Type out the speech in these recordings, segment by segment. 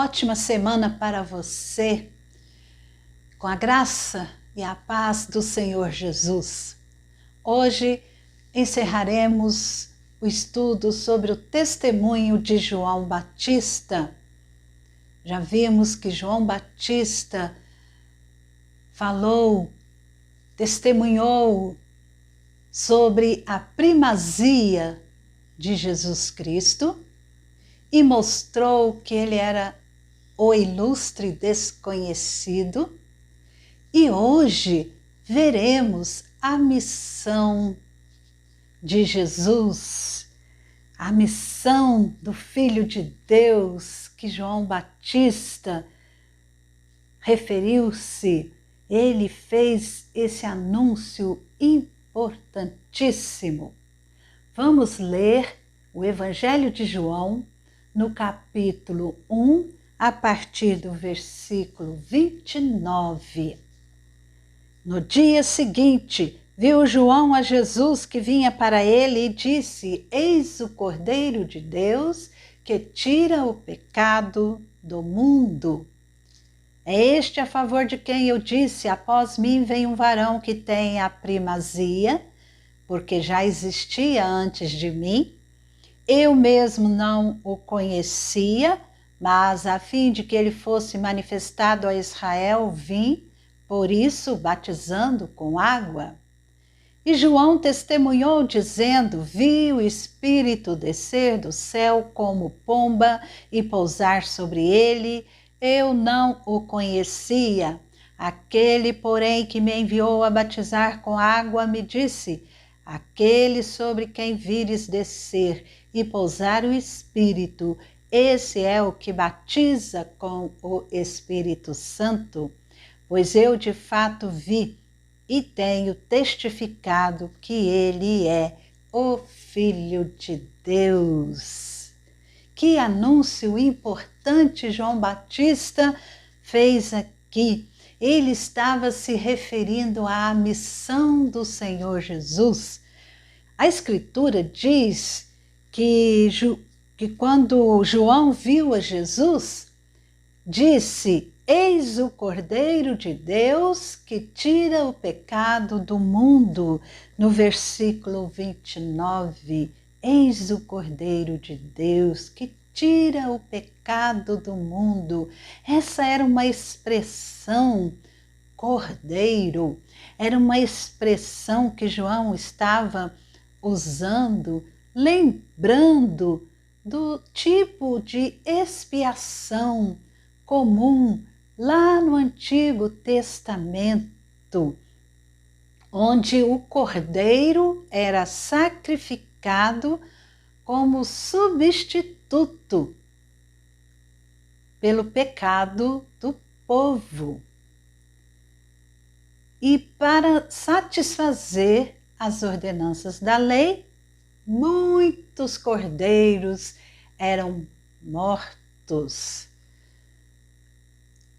ótima semana para você, com a graça e a paz do Senhor Jesus. Hoje encerraremos o estudo sobre o testemunho de João Batista. Já vimos que João Batista falou, testemunhou sobre a primazia de Jesus Cristo e mostrou que ele era o ilustre desconhecido. E hoje veremos a missão de Jesus, a missão do Filho de Deus que João Batista referiu-se. Ele fez esse anúncio importantíssimo. Vamos ler o Evangelho de João no capítulo 1, a partir do versículo 29. No dia seguinte, viu João a Jesus que vinha para ele e disse: Eis o Cordeiro de Deus que tira o pecado do mundo. É este a favor de quem eu disse: após mim vem um varão que tem a primazia, porque já existia antes de mim. Eu mesmo não o conhecia, mas a fim de que ele fosse manifestado a Israel, vim, por isso, batizando com água. E João testemunhou, dizendo: Vi o Espírito descer do céu como pomba e pousar sobre ele. Eu não o conhecia. Aquele, porém, que me enviou a batizar com água, me disse: Aquele sobre quem vires descer e pousar o Espírito, esse é o que batiza com o Espírito Santo. Pois eu de fato vi e tenho testificado que ele é o Filho de Deus. Que anúncio importante João Batista fez aqui. Ele estava se referindo à missão do Senhor Jesus. A Escritura diz que quando João viu a Jesus, disse: Eis o Cordeiro de Deus que tira o pecado do mundo. No versículo 29, eis o Cordeiro de Deus que tira o pecado do mundo. Essa era uma expressão, Cordeiro, era uma expressão que João estava usando, lembrando do tipo de expiação comum lá no Antigo Testamento, onde o cordeiro era sacrificado como substituto pelo pecado do povo. E para satisfazer as ordenanças da lei, muitos cordeiros eram mortos.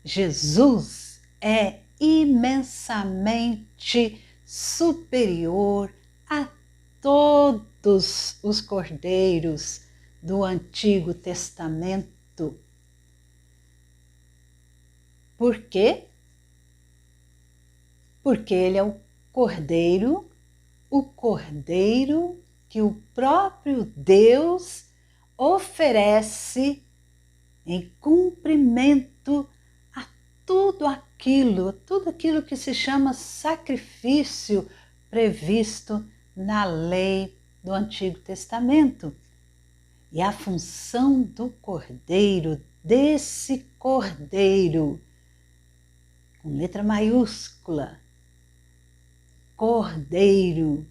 Jesus é imensamente superior a todos os cordeiros do Antigo Testamento. Por quê? Porque ele é o cordeiro que o próprio Deus oferece em cumprimento a tudo aquilo que se chama sacrifício previsto na lei do Antigo Testamento. E a função do cordeiro, desse cordeiro, com letra maiúscula, cordeiro,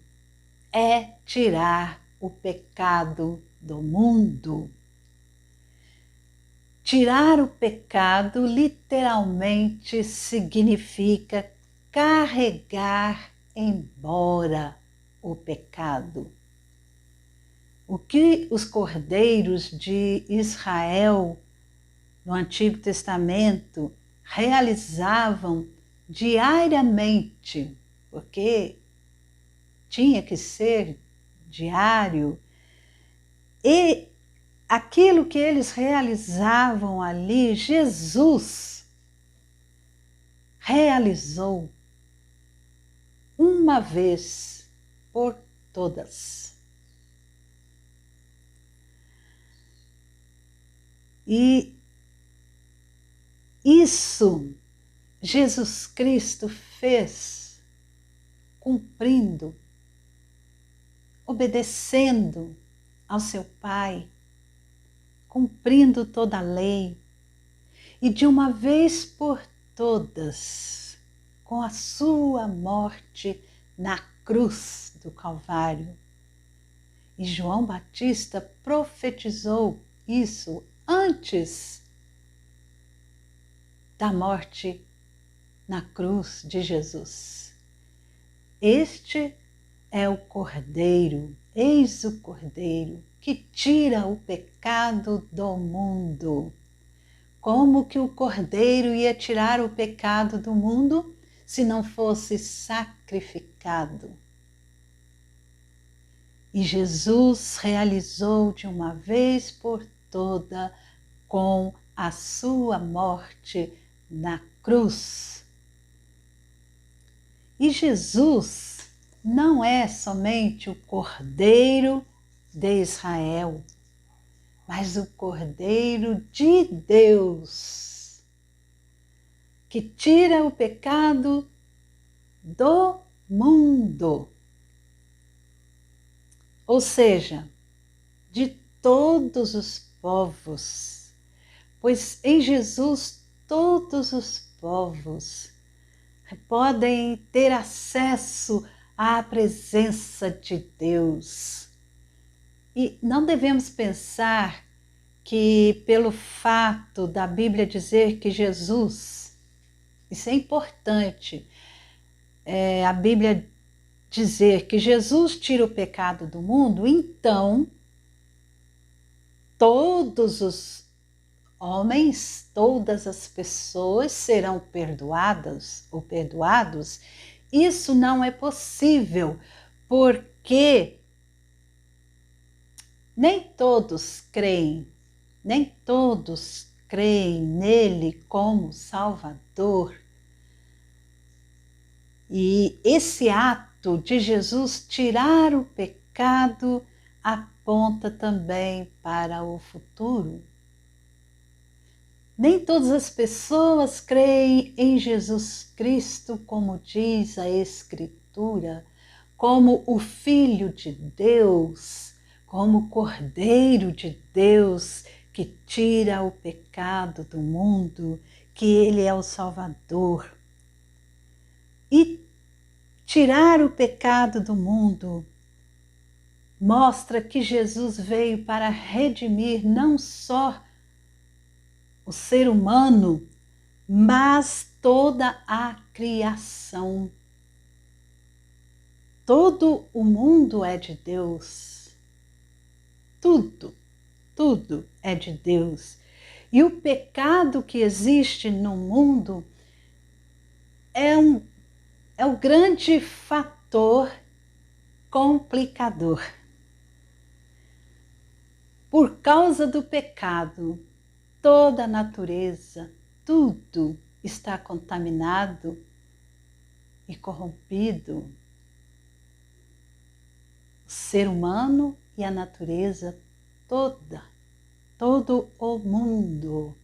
é tirar o pecado do mundo. Tirar o pecado literalmente significa carregar embora o pecado. O que os cordeiros de Israel no Antigo Testamento realizavam diariamente, porque tinha que ser diário, e aquilo que eles realizavam ali, Jesus realizou uma vez por todas. E isso Jesus Cristo fez cumprindo, obedecendo ao seu Pai, cumprindo toda a lei, e de uma vez por todas, com a sua morte na cruz do Calvário. E João Batista profetizou isso antes da morte na cruz de Jesus. Este é o Cordeiro, eis o Cordeiro, que tira o pecado do mundo. Como que o Cordeiro ia tirar o pecado do mundo se não fosse sacrificado? E Jesus realizou de uma vez por toda com a sua morte na cruz. E Jesus não é somente o Cordeiro de Israel, mas o Cordeiro de Deus, que tira o pecado do mundo. Ou seja, de todos os povos, pois em Jesus todos os povos podem ter acesso à presença de Deus. E não devemos pensar que pelo fato da Bíblia dizer que Jesus, isso é importante, a Bíblia dizer que Jesus tira o pecado do mundo, então todos os homens, todas as pessoas serão perdoadas ou perdoados. Isso não é possível, porque nem todos creem nele como Salvador. E esse ato de Jesus tirar o pecado aponta também para o futuro. Nem todas as pessoas creem em Jesus Cristo, como diz a Escritura, como o Filho de Deus, como o Cordeiro de Deus que tira o pecado do mundo, que Ele é o Salvador. E tirar o pecado do mundo mostra que Jesus veio para redimir não só o ser humano, mas toda a criação. Todo o mundo é de Deus. Tudo é de Deus. E o pecado que existe no mundo é o grande fator complicador. Por causa do pecado, toda a natureza, tudo está contaminado e corrompido. O ser humano e a natureza toda, todo o mundo,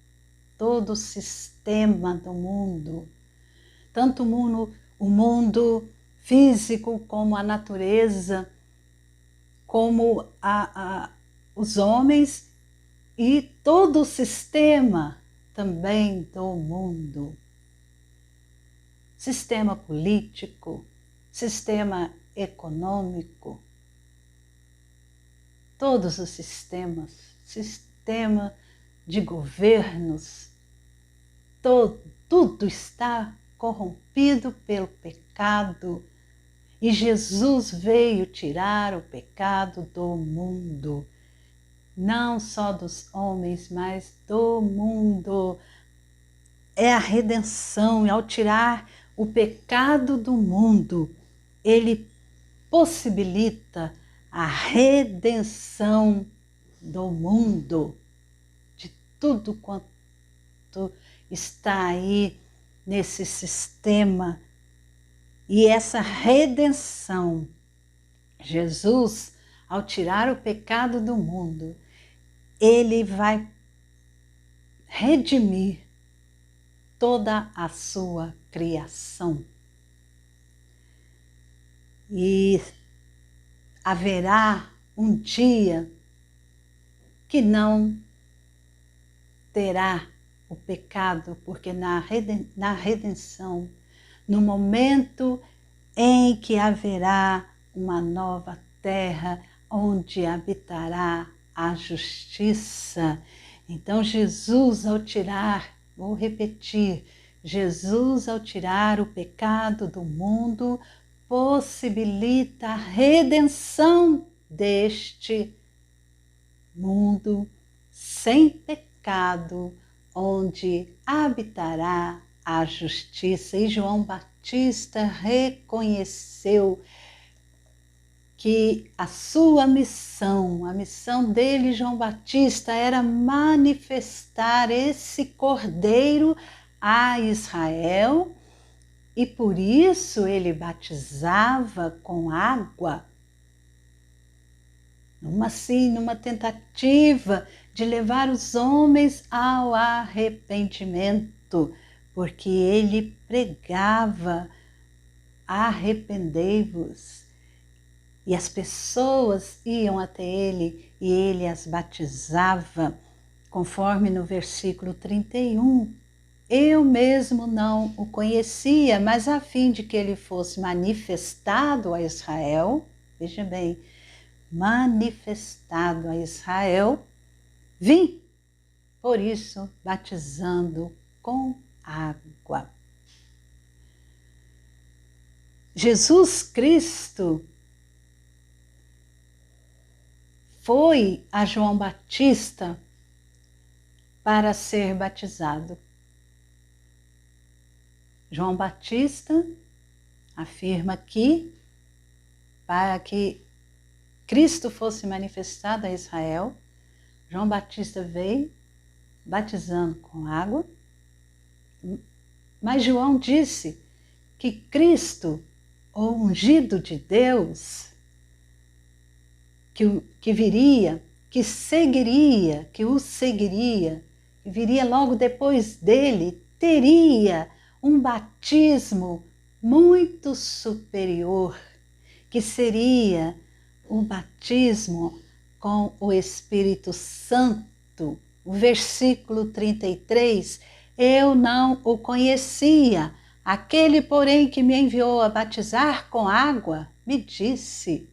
todo o sistema do mundo, tanto o mundo físico como a natureza, como os homens e todo o sistema também do mundo. Sistema político, sistema econômico, todos os sistemas, sistema de governos, tudo está corrompido pelo pecado. E Jesus veio tirar o pecado do mundo. Não só dos homens, mas do mundo. É a redenção. E ao tirar o pecado do mundo, Ele possibilita a redenção do mundo, de tudo quanto está aí nesse sistema. E essa redenção, Jesus, ao tirar o pecado do mundo, ele vai redimir toda a sua criação. E haverá um dia que não terá o pecado, porque na redenção, no momento em que haverá uma nova terra, onde habitará a justiça. Então Jesus, ao tirar, vou repetir, Jesus, ao tirar o pecado do mundo, possibilita a redenção deste mundo sem pecado, onde habitará a justiça. E João Batista reconheceu que a sua missão, a missão dele, João Batista, era manifestar esse Cordeiro a Israel, e por isso ele batizava com água, numa tentativa de levar os homens ao arrependimento, porque ele pregava: arrependei-vos. E as pessoas iam até ele e ele as batizava, conforme no versículo 31. Eu mesmo não o conhecia, mas a fim de que ele fosse manifestado a Israel, veja bem, manifestado a Israel, vim, por isso, batizando com água. Jesus Cristo foi a João Batista para ser batizado. João Batista afirma que, para que Cristo fosse manifestado a Israel, João Batista veio batizando com água, mas João disse que Cristo, o ungido de Deus, que viria, que seguiria, que o seguiria, que viria logo depois dele, teria um batismo muito superior, que seria o batismo com o Espírito Santo. O versículo 33, eu não o conhecia, aquele, porém, que me enviou a batizar com água, me disse: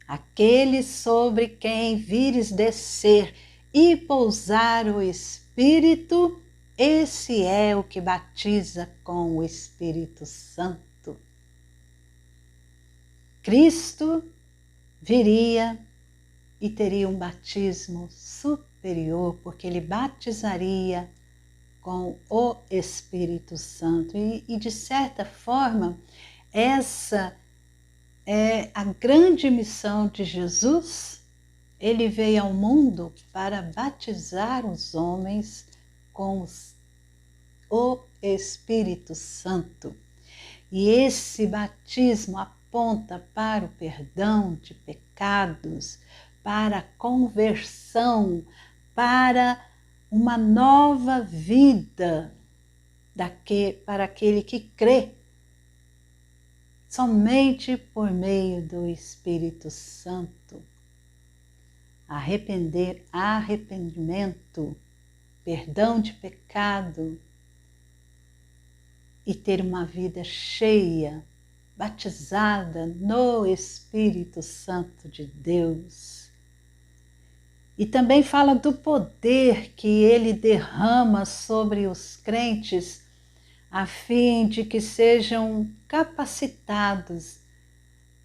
aquele sobre quem vires descer e pousar o Espírito, esse é o que batiza com o Espírito Santo. Cristo viria e teria um batismo superior, porque ele batizaria com o Espírito Santo. E de certa forma, essa é a grande missão de Jesus. Ele veio ao mundo para batizar os homens com o Espírito Santo. E esse batismo aponta para o perdão de pecados, para a conversão, para uma nova vida para aquele que crê. Somente por meio do Espírito Santo. Arrependimento, perdão de pecado e ter uma vida cheia, batizada no Espírito Santo de Deus. E também fala do poder que ele derrama sobre os crentes, a fim de que sejam capacitados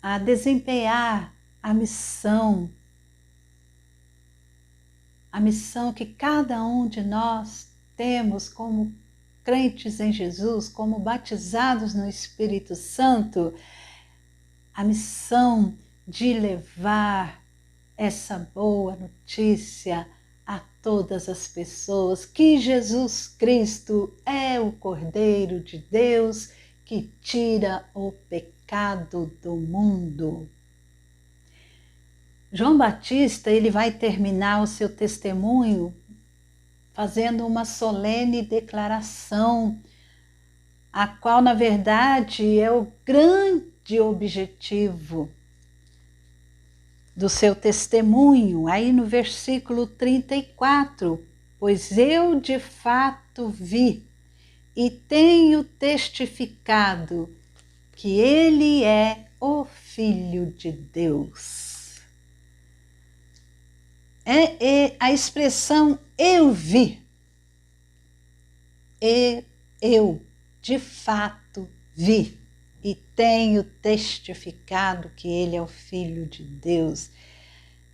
a desempenhar a missão que cada um de nós temos como crentes em Jesus, como batizados no Espírito Santo, a missão de levar essa boa notícia a todas as pessoas que Jesus Cristo é o Cordeiro de Deus que tira o pecado do mundo. João Batista, ele vai terminar o seu testemunho fazendo uma solene declaração, a qual, na verdade, é o grande objetivo do seu testemunho, aí no versículo 34, pois eu de fato vi e tenho testificado que ele é o Filho de Deus. A expressão eu vi, eu de fato vi e tenho testificado que ele é o Filho de Deus.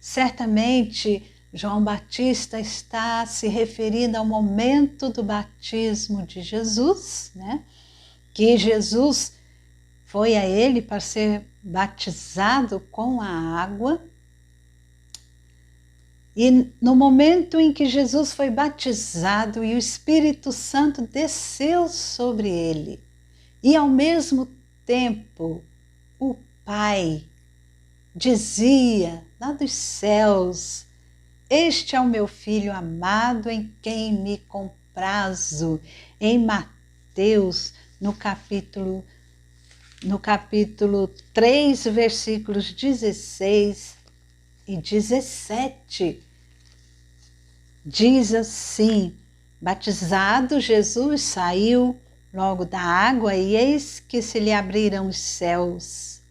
Certamente, João Batista está se referindo ao momento do batismo de Jesus, né? Que Jesus foi a ele para ser batizado com a água. E no momento em que Jesus foi batizado e o Espírito Santo desceu sobre ele, e ao mesmo tempo o Pai dizia lá dos céus: este é o meu Filho amado em quem me comprazo. Em Mateus, no capítulo 3, versículos 16 e 17, diz assim: batizado, Jesus saiu logo da água e eis que se lhe abriram os céus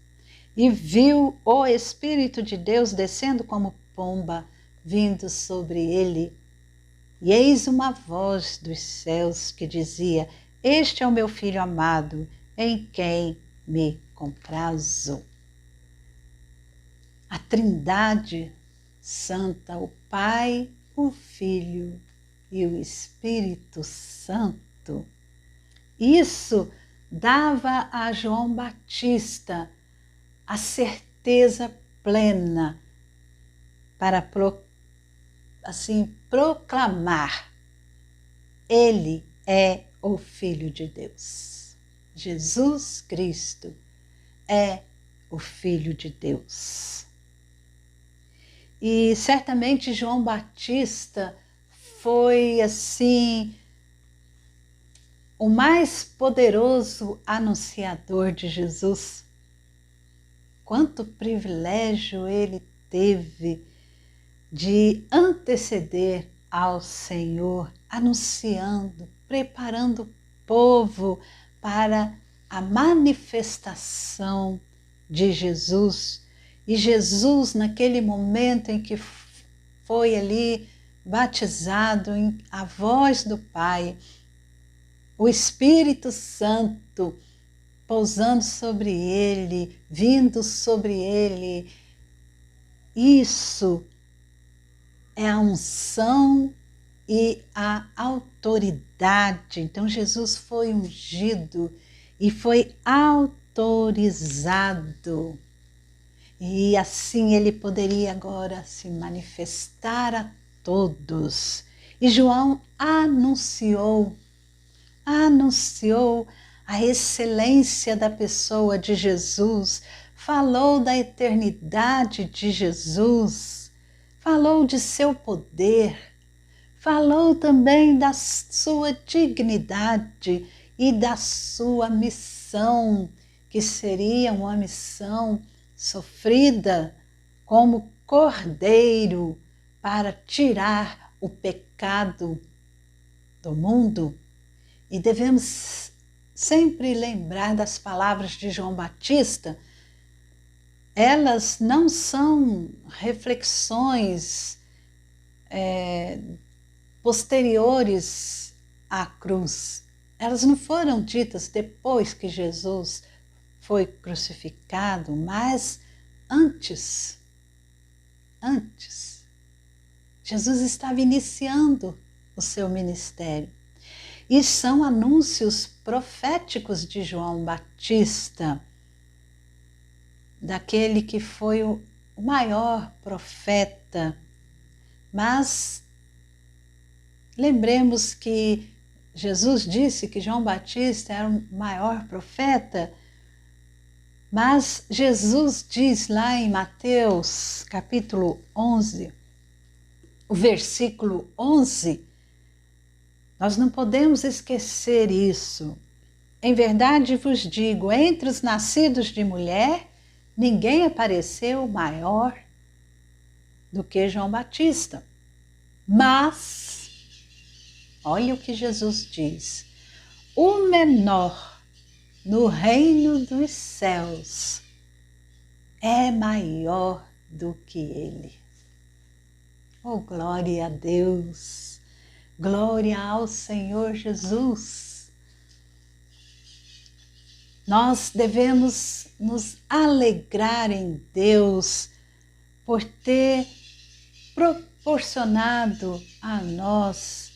e viu o Espírito de Deus descendo como pomba, vindo sobre ele. E eis uma voz dos céus que dizia: este é o meu Filho amado, em quem me comprazo. A Trindade Santa, o Pai, o Filho e o Espírito Santo. Isso dava a João Batista a certeza plena para proclamar: ele é o Filho de Deus. Jesus Cristo é o Filho de Deus. E certamente João Batista foi assim o mais poderoso anunciador de Jesus. Quanto privilégio ele teve de anteceder ao Senhor, anunciando, preparando o povo para a manifestação de Jesus. E Jesus, naquele momento em que foi ali batizado, a voz do Pai, o Espírito Santo pousando sobre ele, vindo sobre ele, isso é a unção e a autoridade. Então Jesus foi ungido e foi autorizado. E assim ele poderia agora se manifestar a todos. E João anunciou a excelência da pessoa de Jesus, falou da eternidade de Jesus, falou de seu poder, falou também da sua dignidade e da sua missão, que seria uma missão sofrida como cordeiro para tirar o pecado do mundo. E devemos sempre lembrar das palavras de João Batista. Elas não são reflexões posteriores à cruz. Elas não foram ditas depois que Jesus foi crucificado, mas antes. Jesus estava iniciando o seu ministério. E são anúncios proféticos de João Batista, daquele que foi o maior profeta, mas lembremos que Jesus disse que João Batista era o maior profeta, mas Jesus diz lá em Mateus capítulo 11, o versículo 11, nós não podemos esquecer isso. Em verdade vos digo, entre os nascidos de mulher, ninguém apareceu maior do que João Batista. Mas, olha o que Jesus diz, o menor no reino dos céus é maior do que ele. Oh, glória a Deus! Glória ao Senhor Jesus! Nós devemos nos alegrar em Deus por ter proporcionado a nós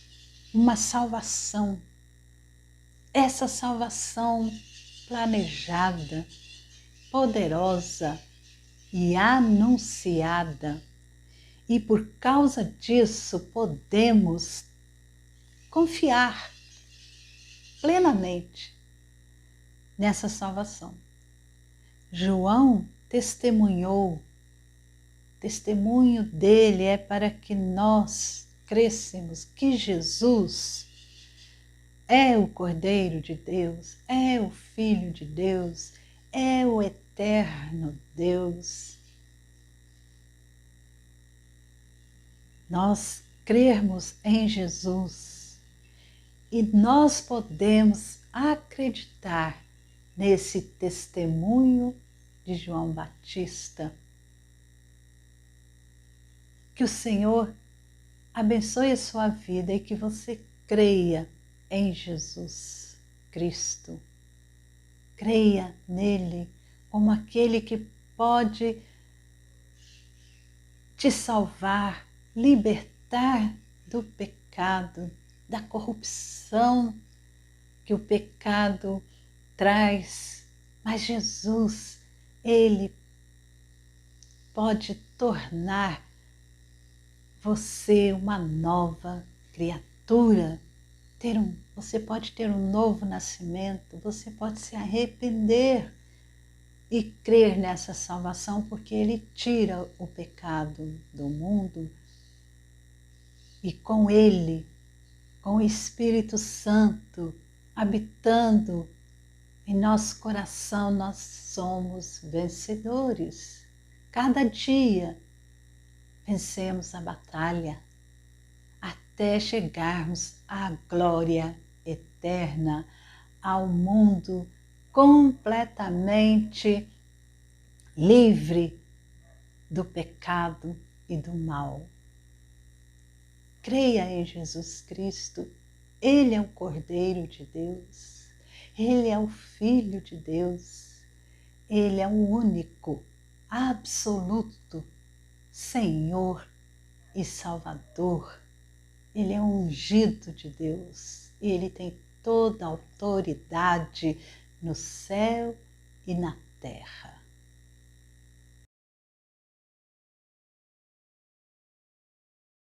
uma salvação. Essa salvação planejada, poderosa e anunciada. E por causa disso podemos confiar plenamente nessa salvação. João testemunhou, testemunho dele é para que nós crescemos que Jesus é o Cordeiro de Deus, é o Filho de Deus, é o eterno Deus. Nós crermos em Jesus e nós podemos acreditar nesse testemunho de João Batista. Que o Senhor abençoe a sua vida e que você creia em Jesus Cristo. Creia nele como aquele que pode te salvar, libertar do pecado, da corrupção que o pecado traz. Mas Jesus, ele pode tornar você uma nova criatura. Você pode ter um novo nascimento, você pode se arrepender e crer nessa salvação, porque ele tira o pecado do mundo e com ele, com o Espírito Santo habitando em nosso coração, nós somos vencedores. Cada dia vencemos a batalha até chegarmos à glória eterna, ao mundo completamente livre do pecado e do mal. Creia em Jesus Cristo, ele é o Cordeiro de Deus, ele é o Filho de Deus, ele é o único, absoluto Senhor e Salvador. Ele é o ungido de Deus e ele tem toda a autoridade no céu e na terra.